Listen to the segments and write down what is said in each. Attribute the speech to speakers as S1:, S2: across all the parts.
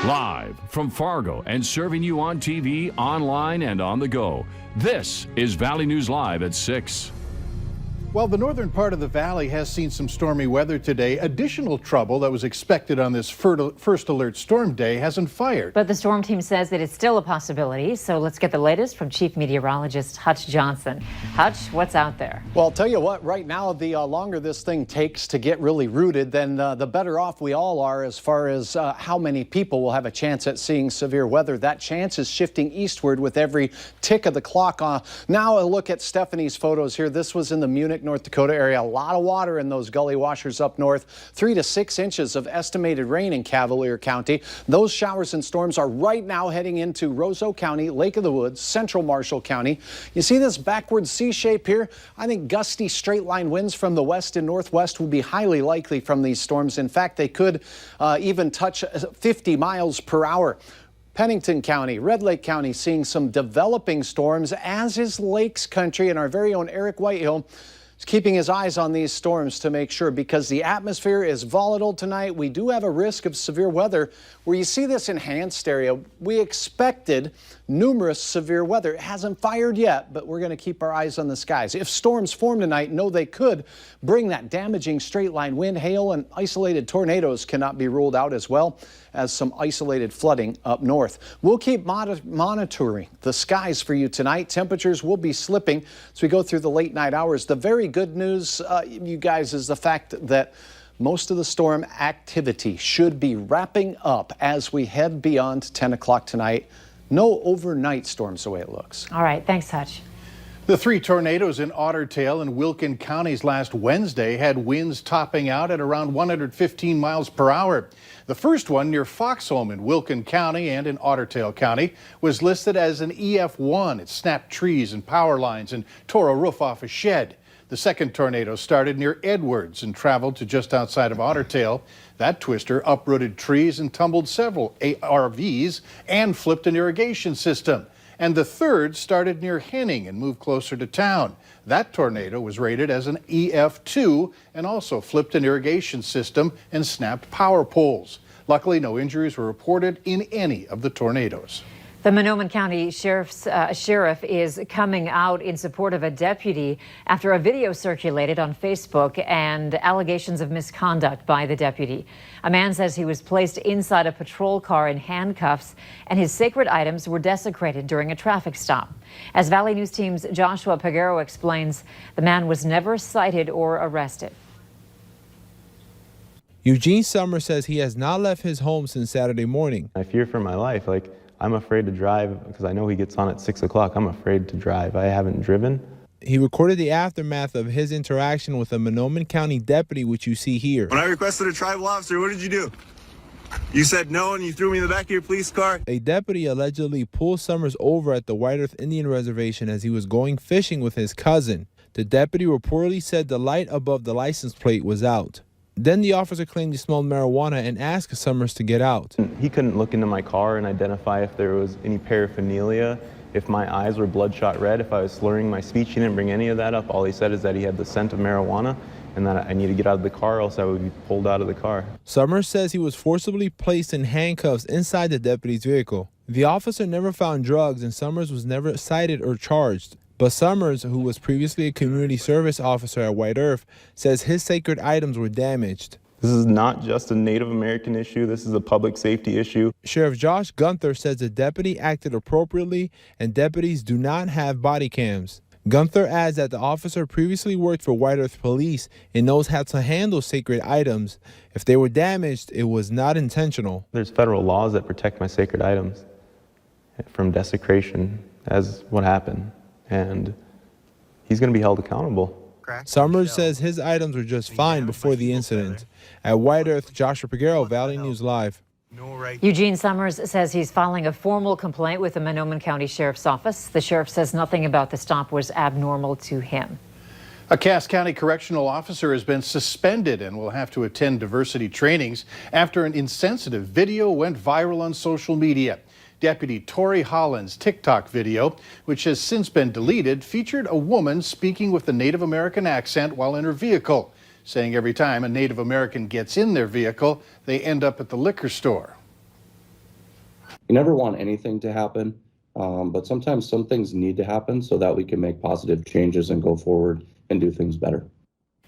S1: Live from Fargo and serving you on TV, online, and on the go. This is Valley News Live at 6.
S2: Well, the northern part of the valley has seen some stormy weather today. Additional trouble that was expected on this first alert storm day hasn't fired.
S3: But the storm team says that it's still a possibility. So let's get the latest from Chief Meteorologist Hutch Johnson. Hutch, what's out there?
S4: Well, I'll tell you what, right now, the longer this thing takes to get really rooted, then the better off we all are as far as how many people will have a chance at seeing severe weather. That chance is shifting eastward with every tick of the clock. Now a look at Stephanie's photos here. This was in the Munich, North Dakota area. A lot of water in those gully washers up north. 3 to 6 inches of estimated rain in Cavalier County. Those showers and storms are right now heading into Roseau County, Lake of the Woods, Central Marshall County. You see this backward C shape here? I think gusty straight line winds from the west and northwest will be highly likely from these storms. In fact, they could even touch 50 miles per hour. Pennington County, Red Lake County seeing some developing storms, as is Lakes Country, and our very own Eric Whitehill is keeping his eyes on these storms to make sure, because the atmosphere is volatile tonight. We do have a risk of severe weather. Where you see this enhanced area, we expected numerous severe weather. It hasn't fired yet, but we're going to keep our eyes on the skies. If storms form tonight, know they could bring that damaging straight line wind, hail, and isolated tornadoes cannot be ruled out, as well as some isolated flooding up north. We'll keep monitoring the skies for you tonight. Temperatures will be slipping as we go through the late night hours. The very good news, you guys, is the fact that most of the storm activity should be wrapping up as we head beyond 10 o'clock tonight. No overnight storms the way it looks.
S3: All right, thanks, Hutch.
S2: The 3 tornadoes in Otter Tail and Wilkin counties last Wednesday had winds topping out at around 115 miles per hour. The first one near Foxholm in Wilkin County and in Otter Tail County was listed as an EF1. It snapped trees and power lines and tore a roof off a shed. The second tornado started near Edwards and traveled to just outside of Otter Tail. That twister uprooted trees and tumbled several RVs and flipped an irrigation system. And the third started near Henning and moved closer to town. That tornado was rated as an EF2 and also flipped an irrigation system and snapped power poles. Luckily, no injuries were reported in any of the tornadoes.
S3: The Mahnomen County Sheriff is coming out in support of a deputy after a video circulated on Facebook and allegations of misconduct by the deputy. A man says he was placed inside a patrol car in handcuffs and his sacred items were desecrated during a traffic stop. As Valley News Team's Joshua Peguero explains, the man was never cited or arrested.
S5: Eugene Summers says he has not left his home since Saturday morning.
S6: I fear for my life. I'm afraid to drive because I know he gets on at 6 o'clock. I'm afraid to drive. I haven't driven.
S5: He recorded the aftermath of his interaction with a Mahnomen County deputy, which you see here.
S7: When I requested a tribal officer, what did you do? You said no and you threw me in the back of your police car?
S5: A deputy allegedly pulled Summers over at the White Earth Indian Reservation as he was going fishing with his cousin. The deputy reportedly said the light above the license plate was out. Then the officer claimed he smelled marijuana and asked Summers to get out.
S6: He couldn't look into my car and identify if there was any paraphernalia, if my eyes were bloodshot red, if I was slurring my speech. He didn't bring any of that up. All he said is that he had the scent of marijuana and that I need to get out of the car, else I would be pulled out of the car.
S5: Summers says he was forcibly placed in handcuffs inside the deputy's vehicle. The officer never found drugs and Summers was never cited or charged. But Summers, who was previously a community service officer at White Earth, says his sacred items were damaged.
S6: This is not just a Native American issue. This is a public safety issue.
S5: Sheriff Josh Gunther says the deputy acted appropriately and deputies do not have body cams. Gunther adds that the officer previously worked for White Earth Police and knows how to handle sacred items. If they were damaged, it was not intentional.
S6: There's federal laws that protect my sacred items from desecration, as what happened. And he's going to be held accountable.
S5: Summers says his items were just fine before the incident. At White Earth, Joshua Peguero, Valley News Live.
S3: Eugene Summers says he's filing a formal complaint with the Mahnomen County Sheriff's Office. The sheriff says nothing about the stop was abnormal to him.
S2: A Cass County correctional officer has been suspended and will have to attend diversity trainings after an insensitive video went viral on social media. Deputy Tori Holland's TikTok video, which has since been deleted, featured a woman speaking with a Native American accent while in her vehicle, saying every time a Native American gets in their vehicle, they end up at the liquor store.
S8: You never want anything to happen, but sometimes some things need to happen so that we can make positive changes and go forward and do things better.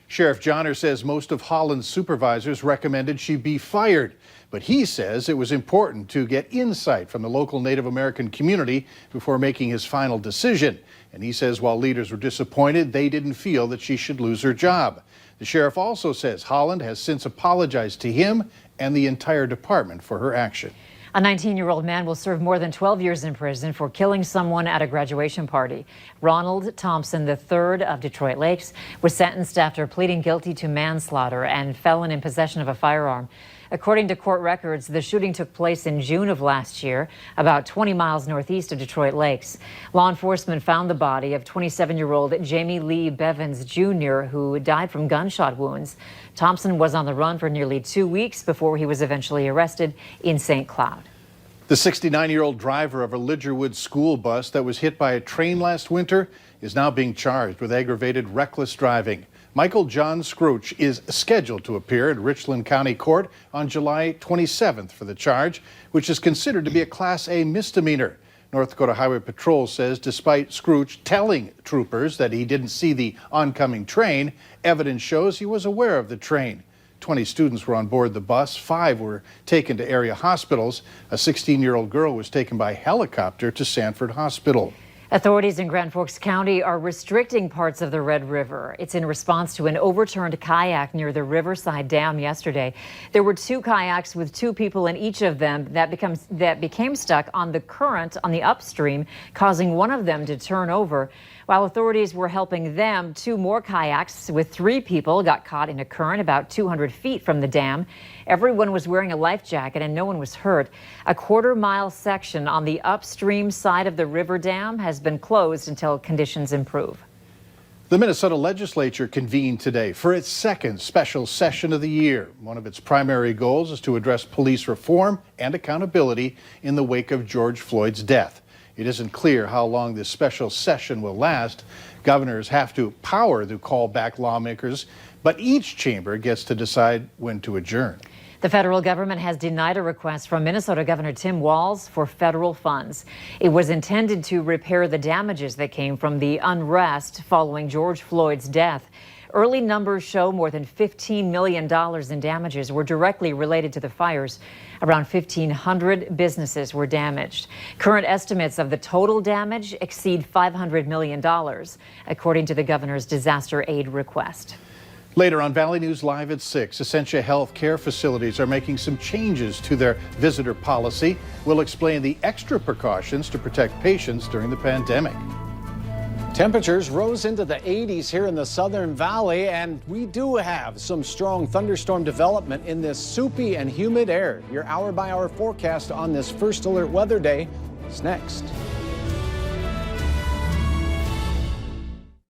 S2: Sheriff Johnner says most of Holland's supervisors recommended she be fired, but he says it was important to get insight from the local Native American community before making his final decision. And he says while leaders were disappointed, they didn't feel that she should lose her job. The sheriff also says Holland has since apologized to him and the entire department for her action.
S3: A 19-year-old man will serve more than 12 years in prison for killing someone at a graduation party. Ronald Thompson III of Detroit Lakes was sentenced after pleading guilty to manslaughter and felon in possession of a firearm. According to court records, the shooting took place in June of last year, about 20 miles northeast of Detroit Lakes. Law enforcement found the body of 27-year-old Jamie Lee Bevins Jr., who died from gunshot wounds. Thompson was on the run for nearly 2 weeks before he was eventually arrested in St. Cloud.
S2: The 69-year-old driver of a Lidgerwood school bus that was hit by a train last winter is now being charged with aggravated reckless driving. Michael John Scrooge is scheduled to appear at Richland County Court on July 27th for the charge, which is considered to be a Class A misdemeanor. North Dakota Highway Patrol says despite Scrooge telling troopers that he didn't see the oncoming train, evidence shows he was aware of the train. 20 students were on board the bus. 5 were taken to area hospitals. A 16-year-old girl was taken by helicopter to Sanford Hospital.
S3: Authorities in Grand Forks County are restricting parts of the Red River. It's in response to an overturned kayak near the Riverside Dam yesterday. There were 2 kayaks with 2 people in each of them that became stuck on the current on the upstream, causing one of them to turn over. While authorities were helping them, 2 more kayaks with 3 people got caught in a current about 200 feet from the dam. Everyone was wearing a life jacket and no one was hurt. A quarter-mile section on the upstream side of the river dam has been closed until conditions improve.
S2: The Minnesota legislature convened today for its 2nd special session of the year. One of its primary goals is to address police reform and accountability in the wake of George Floyd's death. It isn't clear how long this special session will last. Governors have to power to call back lawmakers, but each chamber gets to decide when to adjourn.
S3: The federal government has denied a request from Minnesota Governor Tim Walz for federal funds. It was intended to repair the damages that came from the unrest following George Floyd's death. Early numbers show more than $15 million in damages were directly related to the fires. Around 1,500 businesses were damaged. Current estimates of the total damage exceed $500 million, according to the governor's disaster aid request.
S2: Later on Valley News Live at 6, Essentia Health Care facilities are making some changes to their visitor policy. We'll explain the extra precautions to protect patients during the pandemic.
S4: Temperatures rose into the 80s here in the Southern Valley, and we do have some strong thunderstorm development in this soupy and humid air. Your hour-by-hour forecast on this First Alert Weather Day is next.